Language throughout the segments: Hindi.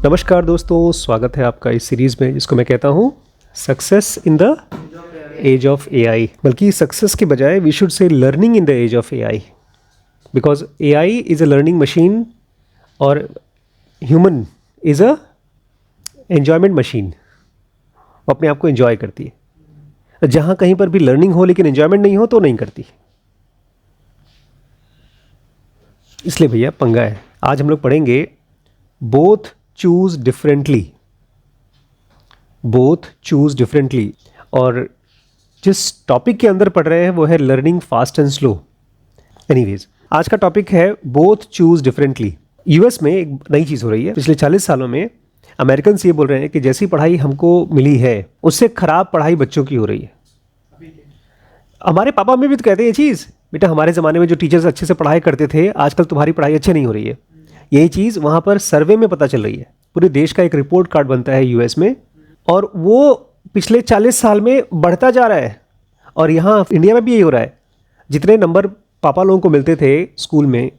नमस्कार दोस्तों, स्वागत है आपका इस सीरीज़ में जिसको मैं कहता हूँ success in the age of AI. बल्कि सक्सेस के बजाय we should say learning in the age of AI, because AI is a learning machine और human is a enjoyment machine. वो अपने आप को एंजॉय करती है। जहाँ कहीं पर भी लर्निंग हो लेकिन एन्जॉयमेंट नहीं हो तो नहीं करती। इसलिए भैया पंगा है। आज हम लोग पढ़ेंगे both choose differently, both choose differently. और जिस टॉपिक के अंदर पढ़ रहे हैं वो है learning fast and slow. Anyways, आज का टॉपिक है बोथ चूज डिफरेंटली। यूएस में एक नई चीज़ हो रही है। पिछले 40 सालों में अमेरिकन ये बोल रहे हैं कि जैसी पढ़ाई हमको मिली है उससे खराब पढ़ाई बच्चों की हो रही है। हमारे पापा में भी तो कहते हैं ये चीज़, बेटा हमारे ज़माने में जो टीचर्स अच्छे से पढ़ाई करते थे आजकल तुम्हारी पढ़ाई अच्छी नहीं हो रही है। यही चीज़ वहाँ पर सर्वे में पता चल रही है। पूरे देश का एक रिपोर्ट कार्ड बनता है यूएस में और वो पिछले 40 साल में बढ़ता जा रहा है। और यहाँ इंडिया में भी यही हो रहा है। जितने नंबर पापा लोगों को मिलते थे स्कूल में,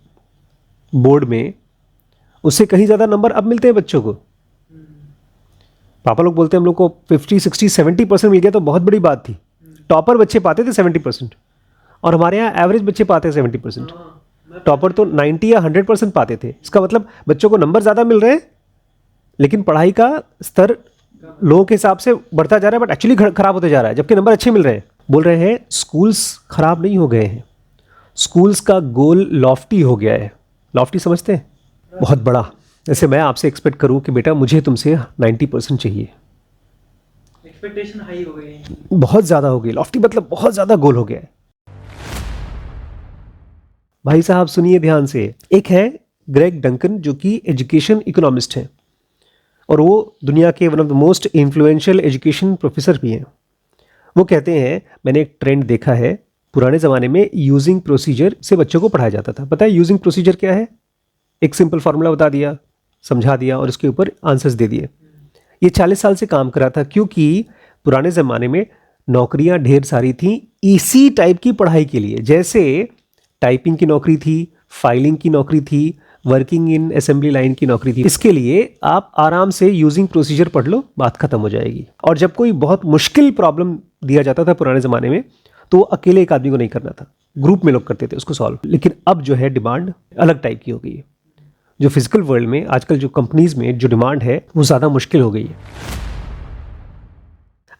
बोर्ड में, उससे कहीं ज़्यादा नंबर अब मिलते हैं बच्चों को। पापा लोग बोलते हैं हम लोग को 50, 60, 70% मिल गया तो बहुत बड़ी बात थी। टॉपर बच्चे पाते थे 70% और हमारे यहाँ एवरेज बच्चे पाते हैं 70%। टॉपर तो 90 या 100% पाते थे। इसका मतलब बच्चों को नंबर ज़्यादा मिल रहे हैं लेकिन पढ़ाई का स्तर लोगों के हिसाब से बढ़ता जा रहा है, बट एक्चुअली खराब होते जा रहा है, जबकि नंबर अच्छे मिल रहे हैं। बोल रहे हैं स्कूल्स खराब नहीं हो गए हैं, स्कूल्स का गोल लॉफ्टी हो गया है। लॉफ्टी समझते हैं? बहुत बड़ा। जैसे मैं आपसे एक्सपेक्ट करूं कि बेटा मुझे तुमसे 90% चाहिए, एक्सपेक्टेशन हाई हो गई है, बहुत ज़्यादा हो गई। लॉफ्टी मतलब बहुत ज़्यादा गोल हो गया है। भाई साहब सुनिए ध्यान से। एक है ग्रेग डंकन जो कि एजुकेशन इकोनॉमिस्ट है और वो दुनिया के one of the most influential education professor भी हैं। वो कहते हैं मैंने एक ट्रेंड देखा है, पुराने ज़माने में यूजिंग प्रोसीजर से बच्चों को पढ़ाया जाता था। पता है यूजिंग प्रोसीजर क्या है? एक सिंपल फार्मूला बता दिया, समझा दिया और उसके ऊपर आंसर्स दे दिए। ये 40 साल से काम कर रहा था क्योंकि पुराने ज़माने में नौकरियां ढेर सारी थीं इसी टाइप की पढ़ाई के लिए। जैसे टाइपिंग की नौकरी थी, फाइलिंग की नौकरी थी, वर्किंग इन असेंबली लाइन की नौकरी थी। इसके लिए आप आराम से यूजिंग प्रोसीजर पढ़ लो, बात खत्म हो जाएगी। और जब कोई बहुत मुश्किल प्रॉब्लम दिया जाता था पुराने ज़माने में तो अकेले एक आदमी को नहीं करना था, ग्रुप में लोग करते थे उसको सॉल्व। लेकिन अब जो है डिमांड अलग टाइप की हो गई है। जो फिजिकल वर्ल्ड में आजकल जो कंपनीज में जो डिमांड है वो ज़्यादा मुश्किल हो गई है।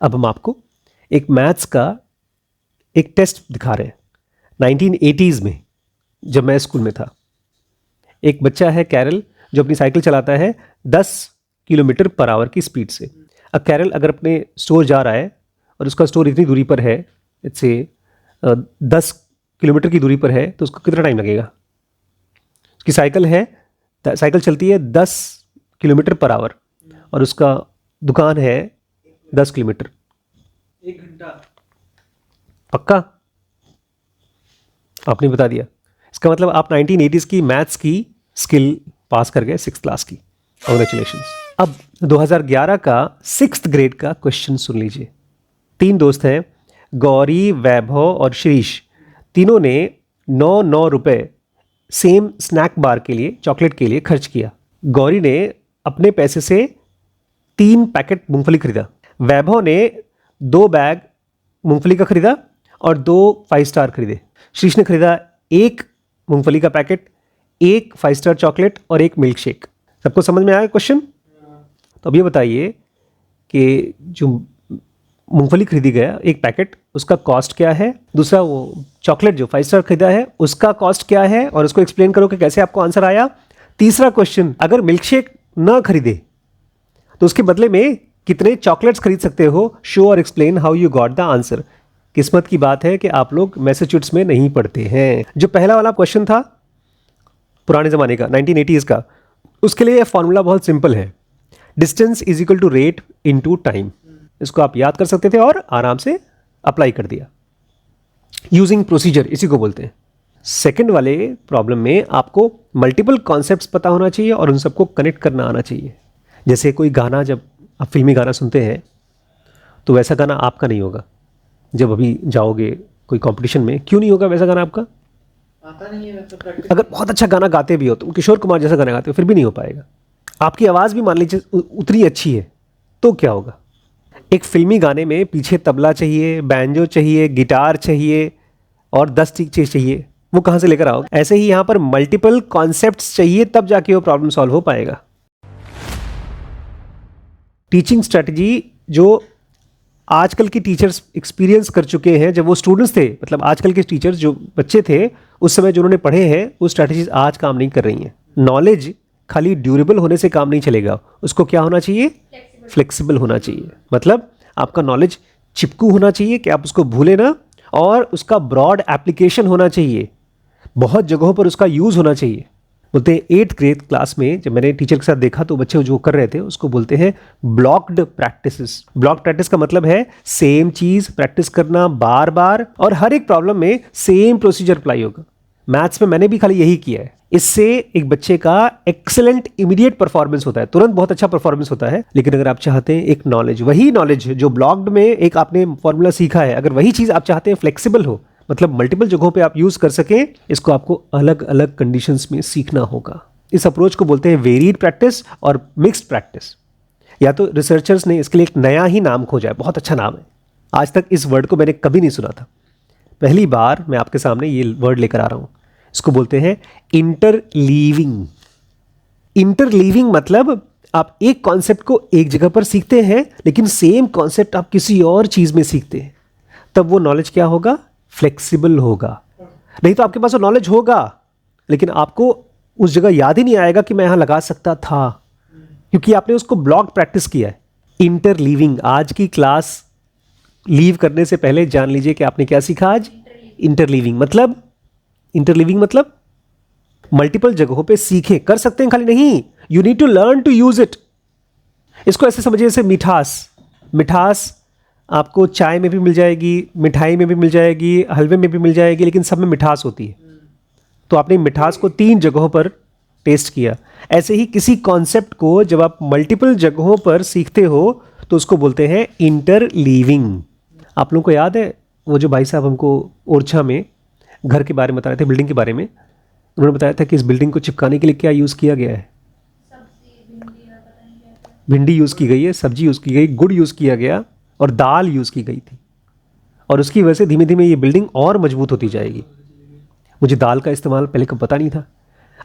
अब हम आपको एक मैथ्स का एक टेस्ट दिखा रहे हैं। 1980s में जब मैं स्कूल में था, एक बच्चा है कैरल जो अपनी साइकिल चलाता है 10 किलोमीटर पर आवर की स्पीड से। अब कैरल अगर अपने स्टोर जा रहा है और उसका स्टोर इतनी दूरी पर है, इससे 10 किलोमीटर की दूरी पर है, तो उसको कितना टाइम लगेगा? उसकी साइकिल चलती है 10 किलोमीटर पर आवर और उसका दुकान है 10 किलोमीटर। 1 घंटा। पक्का? आपने बता दिया। इसका मतलब आप 1980s की मैथ्स की स्किल पास कर गए 6th क्लास की। कांग्रेचुलेशंस। अब 2011 का 6th ग्रेड का क्वेश्चन सुन लीजिए। 3 दोस्त हैं, गौरी, वैभव और श्रीश। तीनों ने 9 रुपए सेम स्नैक बार के लिए, चॉकलेट के लिए खर्च किया। गौरी ने अपने पैसे से 3 पैकेट मूंगफली खरीदा। वैभव ने 2 बैग मूंगफली का खरीदा और 2 5 स्टार खरीदे। श्रीश ने खरीदा 1 मूंगफली का पैकेट, 1 5 स्टार चॉकलेट और 1 मिल्क शेक। सबको समझ में आया क्वेश्चन? तो अब ये बताइए कि जो मूंगफली खरीदी गया 1 पैकेट, उसका कॉस्ट क्या है? दूसरा वो चॉकलेट जो 5 स्टार खरीदा है उसका कॉस्ट क्या है? और उसको एक्सप्लेन करो कि कैसे आपको आंसर आया। तीसरा क्वेश्चन, अगर मिल्क शेक ना खरीदे तो उसके बदले में कितने चॉकलेट्स खरीद सकते हो? शो और explain how you got the answer. किस्मत की बात है कि आप लोग मैसेच्यूसेट्स में नहीं पढ़ते हैं। जो पहला वाला क्वेश्चन था पुराने ज़माने का 1980s का, उसके लिए फॉर्मूला बहुत सिंपल है, distance is equal to rate into time. इसको आप याद कर सकते थे और आराम से अप्लाई कर दिया। यूजिंग प्रोसीजर इसी को बोलते हैं। सेकंड वाले प्रॉब्लम में आपको मल्टीपल कॉन्सेप्ट्स पता होना चाहिए और उन सबको कनेक्ट करना आना चाहिए। जैसे कोई गाना, जब आप फिल्मी गाना सुनते हैं तो वैसा गाना आपका नहीं होगा। जब अभी जाओगे कोई कंपटीशन में, क्यों नहीं होगा वैसा गाना आपका? आता नहीं है मतलब प्रैक्टिस। अगर बहुत अच्छा गाना गाते भी हो, तुम किशोर कुमार जैसा गाना गाते हो, फिर भी नहीं हो पाएगा। आपकी आवाज़ भी मान लीजिए उतनी अच्छी है, तो क्या होगा? एक फिल्मी गाने में पीछे तबला चाहिए, बैंजो चाहिए, गिटार चाहिए और 10 चीज़ चाहिए, वो कहाँ से लेकर आओगे? ऐसे ही यहाँ पर मल्टीपल कॉन्सेप्ट्स चाहिए, तब जाके वो प्रॉब्लम सॉल्व हो पाएगा। टीचिंग स्ट्रेटजी जो आजकल के टीचर्स एक्सपीरियंस कर चुके हैं, जब वो स्टूडेंट्स थे, मतलब आजकल के टीचर्स जो बच्चे थे उस समय जो उन्होंने पढ़े हैं, वो स्ट्रैटेजीज आज काम नहीं कर रही हैं। नॉलेज खाली ड्यूरेबल होने से काम नहीं चलेगा, उसको क्या होना चाहिए? फ्लेक्सिबल होना चाहिए। मतलब आपका नॉलेज चिपकू होना चाहिए कि आप उसको भूले ना, और उसका ब्रॉड एप्लीकेशन होना चाहिए, बहुत जगहों पर उसका यूज़ होना चाहिए। बोलते हैं 8th ग्रेड क्लास में जब मैंने टीचर के साथ देखा तो बच्चे जो कर रहे थे उसको बोलते हैं ब्लॉक्ड प्रैक्टिसेस। ब्लॉक प्रैक्टिस का मतलब है सेम चीज़ प्रैक्टिस करना बार बार, और हर एक प्रॉब्लम में सेम प्रोसीजर अप्लाई होगा। मैथ्स में मैंने भी खाली यही किया है। इससे एक बच्चे का एक्सेलेंट इमीडिएट परफॉर्मेंस होता है, तुरंत बहुत अच्छा परफॉर्मेंस होता है। लेकिन अगर आप चाहते हैं एक नॉलेज, वही नॉलेज जो ब्लॉक्ड में एक आपने फॉर्मूला सीखा है, अगर वही चीज़ आप चाहते हैं फ्लेक्सिबल हो, मतलब मल्टीपल जगहों पे आप यूज़ कर सकें, इसको आपको अलग अलग कंडीशंस में सीखना होगा। इस अप्रोच को बोलते हैं वेरीड प्रैक्टिस और मिक्स्ड प्रैक्टिस। या तो रिसर्चर्स ने इसके लिए एक नया ही नाम खोजा है, बहुत अच्छा नाम है। आज तक इस वर्ड को मैंने कभी नहीं सुना था, पहली बार मैं आपके सामने ये वर्ड लेकर आ रहा हूँ। इसको बोलते हैं इंटरलीविंग। इंटरलीविंग मतलब आप एक कॉन्सेप्ट को एक जगह पर सीखते हैं, लेकिन सेम कॉन्सेप्ट आप किसी और चीज़ में सीखते हैं, तब वो नॉलेज क्या होगा? फ्लेक्सिबल होगा। नहीं तो आपके पास वो नॉलेज होगा, लेकिन आपको उस जगह याद ही नहीं आएगा कि मैं यहाँ लगा सकता था, क्योंकि आपने उसको ब्लॉक प्रैक्टिस किया है। इंटरलीविंग। आज की क्लास लीव करने से पहले जान लीजिए कि आपने क्या सीखा आज? इंटरलीविंग मतलब मल्टीपल जगहों पे सीखे, कर सकते हैं, खाली नहीं, you need to learn to use it. इसको ऐसे समझिए जैसे मिठास आपको चाय में भी मिल जाएगी, मिठाई में भी मिल जाएगी, हलवे में भी मिल जाएगी, लेकिन सब में मिठास होती है। तो आपने मिठास को 3 जगहों पर टेस्ट किया। ऐसे ही किसी कॉन्सेप्ट को जब आप मल्टीपल जगहों पर सीखते हो तो उसको बोलते हैं इंटरलीविंग। आप लोगों को याद है वो जो भाई साहब हमको ओरछा में घर के बारे में बता रहे थे, बिल्डिंग के बारे में, उन्होंने बताया था कि इस बिल्डिंग को चिपकाने के लिए क्या यूज़ किया गया है? भिंडी यूज़ की गई है, सब्जी यूज़ की गई, गुड़ यूज़ किया गया और दाल यूज़ की गई थी, और उसकी वजह से धीमे धीमे ये बिल्डिंग और मजबूत होती जाएगी। मुझे दाल का इस्तेमाल पहले कब पता नहीं था।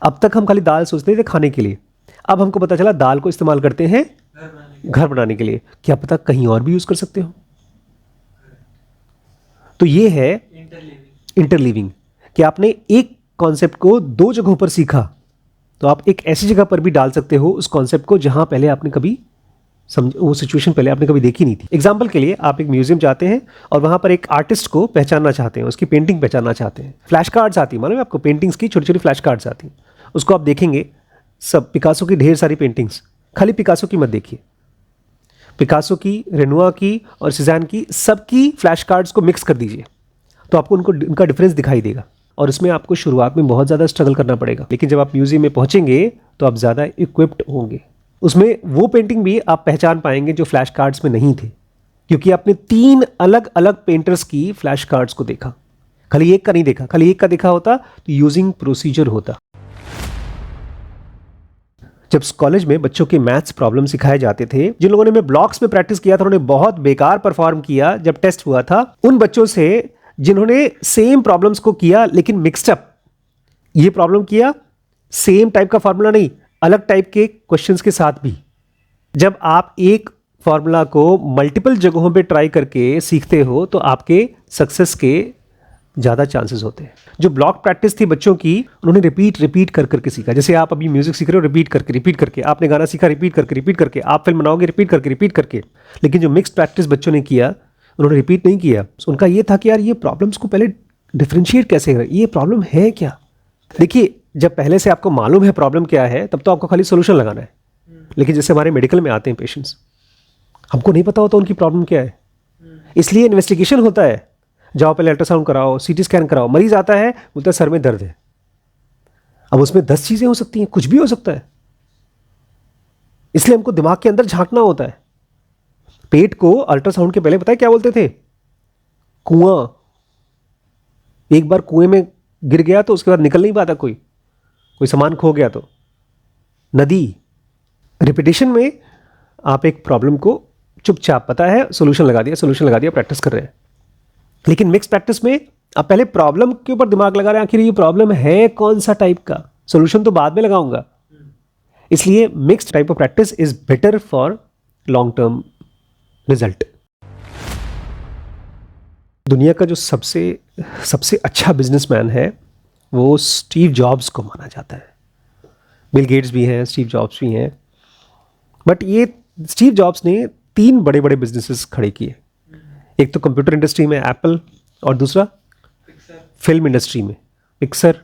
अब तक हम खाली दाल सोचते थे खाने के लिए, अब हमको पता चला दाल को इस्तेमाल करते हैं घर बनाने के लिए। क्या पता कहीं और भी यूज़ कर सकते हो। तो ये है इंटरलीविंग कि आपने एक कॉन्सेप्ट को 2 जगहों पर सीखा, तो आप एक ऐसी जगह पर भी डाल सकते हो उस कॉन्सेप्ट को जहां पहले आपने कभी वो सिचुएशन पहले आपने कभी देखी नहीं थी। एग्जाम्पल के लिए आप एक म्यूजियम जाते हैं और वहां पर एक आर्टिस्ट को पहचानना चाहते हैं, उसकी पेंटिंग पहचानना चाहते हैं। फ्लैश कार्ड्स आती है, मालूम है आपको, पेंटिंग्स की छोटी छोटी फ्लैश कार्ड्स आती हैं। उसको आप देखेंगे, सब पिकासो की ढेर सारी पेंटिंग्स, खाली पिकासो की मत देखिए, पिकासो की, रेनुआ की और सिज़ैन की, सबकी फ्लैश कार्ड्स को मिक्स कर दीजिए, तो आपको उनका डिफरेंस दिखाई देगा। और इसमें आपको शुरुआत में बहुत ज़्यादा स्ट्रगल करना पड़ेगा, लेकिन जब आप म्यूजियम में पहुंचेंगे तो आप ज़्यादा इक्विप्ड होंगे। उसमें वो पेंटिंग भी आप पहचान पाएंगे जो फ्लैश कार्ड्स में नहीं थे, क्योंकि आपने 3 अलग अलग पेंटर्स की फ्लैश कार्ड्स को देखा, खाली एक का नहीं देखा। खाली एक का देखा होता तो यूजिंग प्रोसीजर होता। जब कॉलेज में बच्चों के मैथ्स प्रॉब्लम सिखाए जाते थे, जिन लोगों ने ब्लॉक्स में प्रैक्टिस किया था उन्होंने बहुत बेकार परफॉर्म किया जब टेस्ट हुआ था। उन बच्चों से जिन्होंने सेम प्रॉब्लम्स को किया लेकिन मिक्स्ड अप, ये प्रॉब्लम किया सेम टाइप का फॉर्मूला नहीं, अलग टाइप के क्वेश्चंस के साथ भी, जब आप एक फॉर्मूला को मल्टीपल जगहों पे ट्राई करके सीखते हो तो आपके सक्सेस के ज़्यादा चांसेस होते हैं। जो ब्लॉक प्रैक्टिस थी बच्चों की, उन्होंने रिपीट कर करके सीखा। जैसे आप अभी म्यूजिक सीख रहे हो, रिपीट करके आपने गाना सीखा, रिपीट करके आप फिल्म बनाओगे, रिपीट करके। लेकिन जो मिक्स्ड प्रैक्टिस बच्चों ने किया, उन्होंने रिपीट नहीं किया। उनका ये था कि यार ये प्रॉब्लम्स को पहले डिफ्रेंशिएट कैसे करें, ये प्रॉब्लम है क्या। देखिए, जब पहले से आपको मालूम है प्रॉब्लम क्या है, तब तो आपको खाली सोल्यूशन लगाना है। लेकिन जैसे हमारे मेडिकल में आते हैं पेशेंट्स, हमको नहीं पता होता उनकी प्रॉब्लम क्या है, इसलिए इन्वेस्टिगेशन होता है। जाओ पहले अल्ट्रासाउंड कराओ, सीटी स्कैन कराओ। मरीज आता है, बोलता है सर में दर्द है। अब उसमें 10 चीजें हो सकती हैं, कुछ भी हो सकता है, इसलिए हमको दिमाग के अंदर झांकना होता है। पेट को अल्ट्रासाउंड के पहले पता है क्या बोलते थे? कुआं। एक बार कुएं में गिर गया तो उसके बाद निकल नहीं पाता, कोई सामान खो गया तो। नदी, रिपीटेशन में आप एक प्रॉब्लम को चुपचाप पता है सोल्यूशन लगा दिया, प्रैक्टिस कर रहे हैं। लेकिन मिक्स प्रैक्टिस में आप पहले प्रॉब्लम के ऊपर दिमाग लगा रहे हैं, आखिर ये प्रॉब्लम है कौन सा टाइप का, सोल्यूशन तो बाद में लगाऊंगा। इसलिए mixed type of practice is better for long term result. दुनिया का जो सबसे अच्छा बिजनेसमैन है वो स्टीव जॉब्स को माना जाता है। बिल गेट्स भी हैं, स्टीव जॉब्स भी हैं, बट ये स्टीव जॉब्स ने 3 बड़े बड़े बिजनेसेस खड़े किए। एक तो कंप्यूटर इंडस्ट्री में एप्पल, और दूसरा फिल्म इंडस्ट्री में पिक्सर,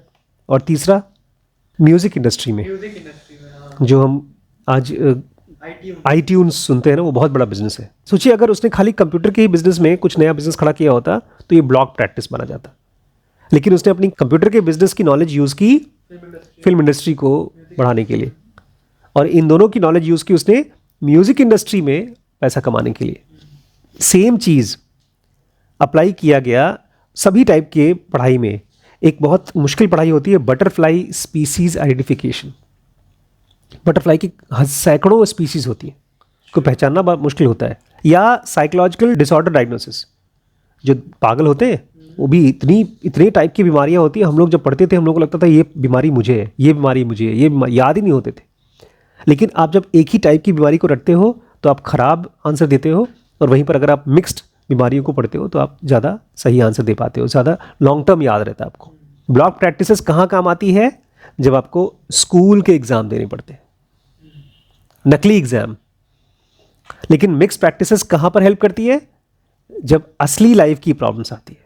और तीसरा म्यूजिक इंडस्ट्री में हाँ। जो हम आज आईट्यून्स सुनते हैं ना, वो बहुत बड़ा बिजनेस है। सोचिए अगर उसने खाली कंप्यूटर के ही बिजनेस में कुछ नया बिजनेस खड़ा किया होता तो ये ब्लॉक प्रैक्टिस माना जाता। लेकिन उसने अपनी कंप्यूटर के बिजनेस की नॉलेज यूज़ की फिल्म इंडस्ट्री को बढ़ाने के लिए, और इन दोनों की नॉलेज यूज़ की उसने म्यूजिक इंडस्ट्री में पैसा कमाने के लिए। सेम चीज़ अप्लाई किया गया सभी टाइप के पढ़ाई में। एक बहुत मुश्किल पढ़ाई होती है बटरफ्लाई स्पीसीज आइडेंटिफिकेशन। बटरफ्लाई की सैकड़ों स्पीसीज होती हैं, को पहचानना बहुत मुश्किल होता है। या साइकोलॉजिकल डिसऑर्डर डायग्नोसिस, जो पागल होते हैं वो भी इतने टाइप की बीमारियां होती हैं। हम लोग जब पढ़ते थे हम लोग को लगता था ये बीमारी मुझे है, ये बीमारी मुझे है, ये बीमारी याद ही नहीं होते थे। लेकिन आप जब एक ही टाइप की बीमारी को रटते हो तो आप खराब आंसर देते हो, और वहीं पर अगर आप मिक्स्ड बीमारियों को पढ़ते हो तो आप ज़्यादा सही आंसर दे पाते हो, ज़्यादा लॉन्ग टर्म याद रहता है आपको। ब्लॉक प्रैक्टिसेस कहाँ काम आती है? जब आपको स्कूल के एग्ज़ाम देने पड़ते हैं, नकली एग्ज़ाम। लेकिन मिक्स प्रैक्टिसेस कहाँ पर हेल्प करती है? जब असली लाइफ की प्रॉब्लम्स आती है।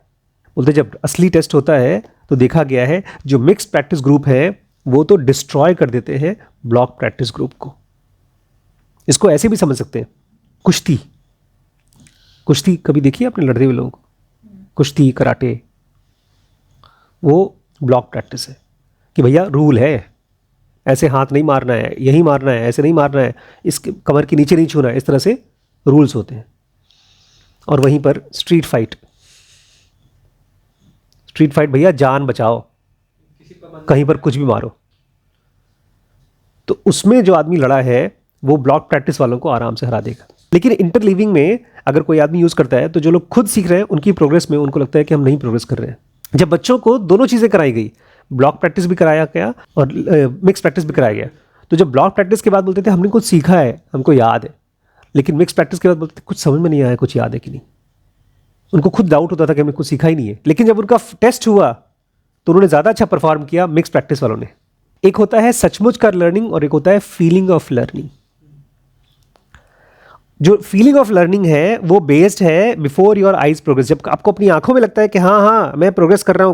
बोलते जब असली टेस्ट होता है तो देखा गया है जो मिक्स प्रैक्टिस ग्रुप है वो तो डिस्ट्रॉय कर देते हैं ब्लॉक प्रैक्टिस ग्रुप को। इसको ऐसे भी समझ सकते हैं, कुश्ती कभी देखी है आपने लड़ते हुए लोगों को? कुश्ती, कराटे, वो ब्लॉक प्रैक्टिस है कि भैया रूल है, ऐसे हाथ नहीं मारना है, यही मारना है, ऐसे नहीं मारना है, इसके कमर के नीचे नहीं छूना है, इस तरह से रूल्स होते हैं। और वहीं पर स्ट्रीट फाइट भैया जान बचाओ, कहीं पर कुछ भी मारो। तो उसमें जो आदमी लड़ा है वो ब्लॉक प्रैक्टिस वालों को आराम से हरा देगा। लेकिन इंटरलीविंग में अगर कोई आदमी यूज़ करता है तो जो लोग खुद सीख रहे हैं उनकी प्रोग्रेस में उनको लगता है कि हम नहीं प्रोग्रेस कर रहे हैं। जब बच्चों को दोनों चीज़ें कराई गई, ब्लॉक प्रैक्टिस भी कराया गया और मिक्स प्रैक्टिस भी कराया गया, तो जब ब्लॉक प्रैक्टिस के बाद बोलते थे हमने कुछ सीखा है, हमको याद है, लेकिन मिक्स प्रैक्टिस के बाद बोलते थे कुछ समझ में नहीं आया, कुछ याद है कि नहीं। उनको खुद डाउट होता था कि हमें कुछ सीखा ही नहीं है। लेकिन जब उनका टेस्ट हुआ तो उन्होंने ज़्यादा अच्छा परफॉर्म किया मिक्स प्रैक्टिस वालों ने। एक होता है सचमुच का लर्निंग और एक होता है फीलिंग ऑफ लर्निंग। जो फीलिंग ऑफ लर्निंग है वो बेस्ड है बिफोर योर आइज प्रोग्रेस। जब आपको अपनी आंखों में लगता है कि हाँ मैं प्रोग्रेस कर रहा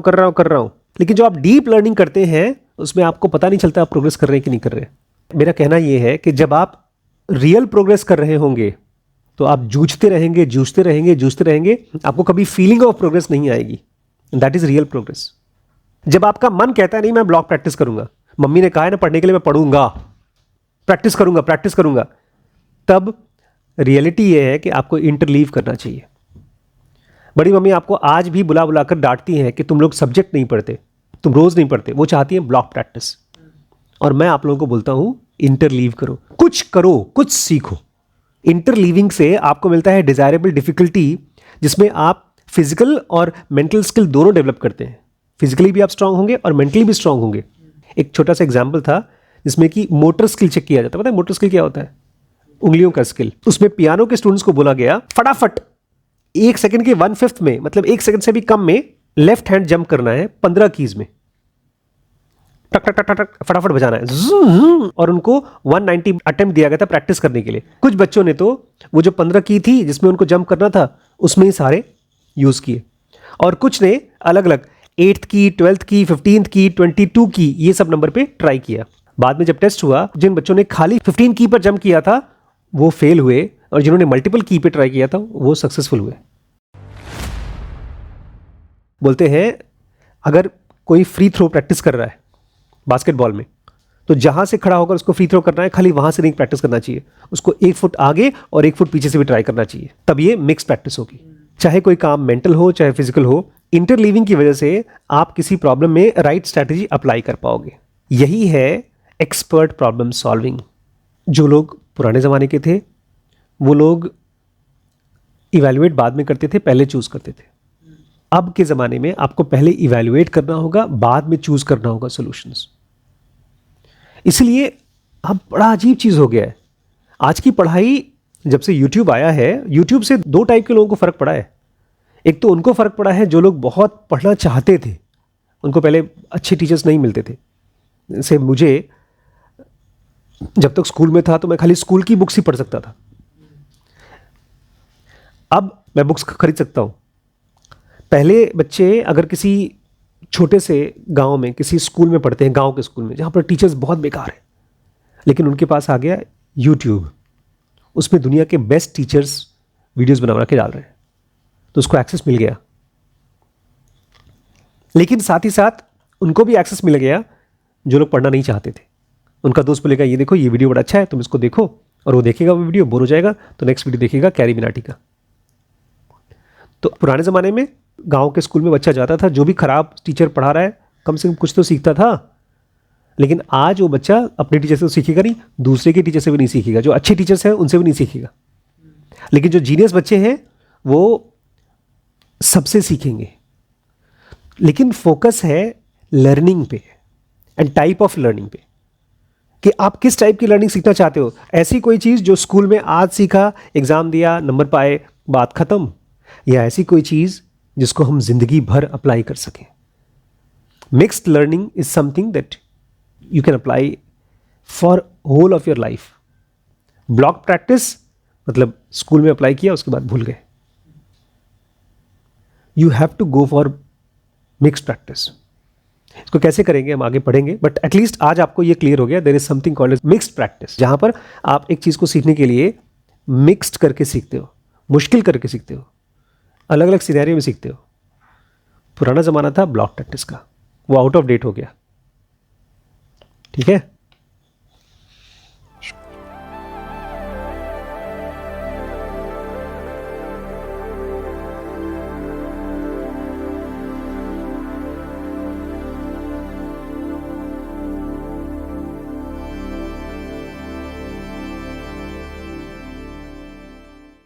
हूँ। लेकिन जो आप डीप लर्निंग करते हैं उसमें आपको पता नहीं चलता आप प्रोग्रेस कर रहे हैं कि नहीं कर रहे। मेरा कहना यह है कि जब आप रियल प्रोग्रेस कर रहे होंगे तो आप जूझते रहेंगे, आपको कभी फीलिंग ऑफ प्रोग्रेस नहीं आएगी। That is real progress. जब आपका मन कहता है नहीं मैं ब्लॉक प्रैक्टिस करूंगा, मम्मी ने कहा है ना पढ़ने के लिए, मैं पढ़ूंगा, प्रैक्टिस करूंगा, तब रियलिटी ये है कि आपको इंटरलीव करना चाहिए। बड़ी मम्मी आपको आज भी बुला कर डांटती हैं कि तुम लोग सब्जेक्ट नहीं पढ़ते, तुम रोज नहीं पढ़ते, वो चाहती हैं ब्लॉक प्रैक्टिस। और मैं आप लोगों को बोलता हूं इंटरलीव करो, कुछ सीखो। इंटरलीविंग से आपको मिलता है डिजायरेबल डिफिकल्टी, जिसमें आप फिजिकल और मेंटल स्किल दोनों डेवलप करते हैं। फिजिकली भी आप स्ट्रांग होंगे और मेंटली भी स्ट्रांग होंगे। एक छोटा सा एग्जाम्पल था जिसमें कि मोटर स्किल चेक किया जाता है। पता है मोटर स्किल क्या होता है? उंगलियों का स्किल। उसमें पियानो के स्टूडेंट्स को बोला गया फटाफट 1 सेकंड के 1/5 में, मतलब 1 सेकंड से भी कम में लेफ्ट हैंड जंप करना है 15 कीज में, टक टक टक टक फटाफट बजाना है। और उनको 190 अटेम्प्ट दिया गया था प्रैक्टिस करने के लिए। कुछ बच्चों ने तो वो जो 15 की थी जिसमें उनको जंप करना था उसमें ही सारे यूज किए, और कुछ ने अलग अलग 8th की, 12th की, 15th की, 22 की, ये सब नंबर पे ट्राई किया। बाद में जब टेस्ट हुआ, जिन बच्चों ने खाली 15 की पर जंप किया था वो फेल हुए, और जिन्होंने मल्टीपल की पे ट्राई किया था वो सक्सेसफुल हुए। बोलते हैं अगर कोई फ्री थ्रो प्रैक्टिस कर रहा है बास्केटबॉल में, तो जहां से खड़ा होकर उसको फ्री थ्रो करना है, खाली वहां से नहीं प्रैक्टिस करना चाहिए, उसको 1 फुट आगे और 1 फुट पीछे से भी ट्राई करना चाहिए, तब ये मिक्स प्रैक्टिस होगी। चाहे कोई काम मेंटल हो चाहे फिजिकल हो, इंटरलीविंग की वजह से आप किसी प्रॉब्लम में राइट स्ट्रैटेजी अप्लाई कर पाओगे। यही है एक्सपर्ट प्रॉब्लम सॉल्विंग। जो लोग पुराने ज़माने के थे वो लोग इवैल्यूएट बाद में करते थे, पहले चूज़ करते थे। अब के ज़माने में आपको पहले इवैल्यूएट करना होगा, बाद में चूज़ करना होगा सॉल्यूशंस। इसलिए अब बड़ा अजीब चीज़ हो गया है आज की पढ़ाई। जब से YouTube आया है, YouTube से दो टाइप के लोगों को फ़र्क पड़ा है। एक तो उनको फ़र्क पड़ा है जो लोग बहुत पढ़ना चाहते थे, उनको पहले अच्छे टीचर्स नहीं मिलते थे। जैसे मुझे जब तक स्कूल में था तो मैं खाली स्कूल की बुक्स ही पढ़ सकता था। अब मैं बुक्स खरीद सकता हूँ। पहले बच्चे अगर किसी छोटे से गांव में किसी स्कूल में पढ़ते हैं, गांव के स्कूल में जहाँ पर टीचर्स बहुत बेकार हैं, लेकिन उनके पास आ गया YouTube, उसमें दुनिया के बेस्ट टीचर्स वीडियोस बना के डाल रहे हैं, तो उसको एक्सेस मिल गया। लेकिन साथ ही साथ उनको भी एक्सेस मिल गया जो लोग पढ़ना नहीं चाहते थे। उनका दोस्त बोलेगा ये देखो ये वीडियो बड़ा अच्छा है, तुम इसको देखो, और वो देखेगा, वो वीडियो बोर हो जाएगा तो नेक्स्ट वीडियो देखेगा कैरी मिनाटी का। तो पुराने ज़माने में गांव के स्कूल में बच्चा जाता था, जो भी खराब टीचर पढ़ा रहा है कम से कम कुछ तो सीखता था। लेकिन आज वो बच्चा अपने टीचर से तो सीखेगा नहीं, दूसरे के टीचर से भी नहीं सीखेगा, जो अच्छे टीचर्स हैं उनसे भी नहीं सीखेगा। लेकिन जो जीनियस बच्चे हैं वो सबसे सीखेंगे। लेकिन फोकस है लर्निंग पे एंड टाइप ऑफ लर्निंग पे, कि आप किस टाइप की लर्निंग सीखना चाहते हो। ऐसी कोई चीज़ जो स्कूल में आज सीखा, एग्ज़ाम दिया, नंबर पाए, बात ख़त्म, या ऐसी कोई चीज़ जिसको हम जिंदगी भर अप्लाई कर सकें। Mixed learning is something that you can apply for whole of your life. Block practice मतलब स्कूल में अप्लाई किया उसके बाद भूल गए। You have to go for mixed practice. इसको कैसे करेंगे हम आगे पढ़ेंगे, बट एटलीस्ट आज आपको ये क्लियर हो गया there is something called as mixed practice, जहां पर आप एक चीज़ को सीखने के लिए मिक्स्ड करके सीखते हो, मुश्किल करके सीखते हो, अलग अलग सिनेरियो में सीखते हो। पुराना ज़माना था ब्लॉक प्रैक्टिस का, वो आउट ऑफ डेट हो गया। ठीक है।